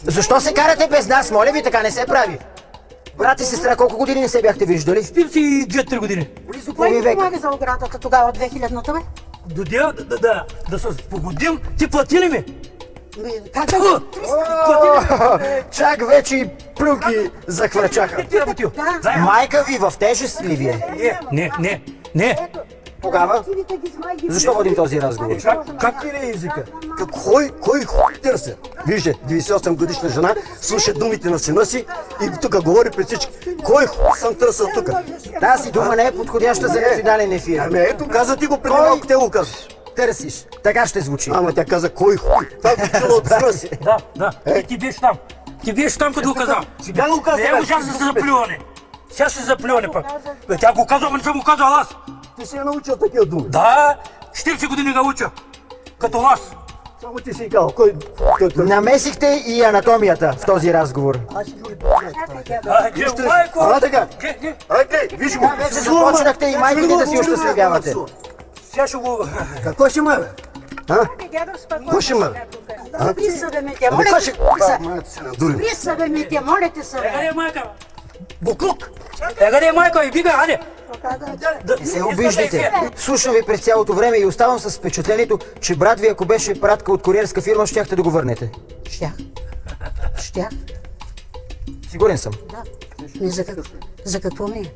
Защо се карате без нас? Моля ви, така не се прави. Брат и сестра, колко години не се бяхте виждали? 42-3 години. Близо Кой половин ти век. помага за оградата тогава, 2000-та, бе? Додя да се погодим. Ти плати ли ми? Как да го? Чак вече и плюнки захвърчаха. Ти работил. Майка ви в тежест ли ви е? Не. Тогава, защо водим този разговор? Как ти ли езика? Кой хуй търся? Вижте, 98 годишна жена слуша думите на сина си и тук говори пред всички. Кой хуй съм търсил тук? Тази дума не е подходяща за национален ефир. Ами ето, каза ти го преди малко, те го казваш. Търсиш. Така ще звучи. Ама тя каза кой хуй. Това го чула от сина си. Да. Ти беше там. Ти беше там, като го каза. Сега го каза. Не го сега се заплюване. Сега ще заплюване пък. Тя го казва, но не съм го казал аз. Ти си я научил такива думи. Да, 40 години го уча. Като вас. Само ти си казал. Кой? Намесихте и анатомията в този разговор. Майко! Ама така. Айде, виж го. Вече започнахте и майките да си ощастливявате. Сега ще го... Какво ще ме, бе? Кой ще ме? Присъда ме те, Ами моля кой те ще... се. Присъда ме те, моля те се. Къде е майка? Буклук! Къде е майка? И бига, аде! Не се обиждайте. Слушам ви през цялото време и оставам с впечатлението, че брат ви, ако беше пратка от куриерска фирма, щяхте да го върнете. Щях. Сигурен съм. Да. За какво ми е?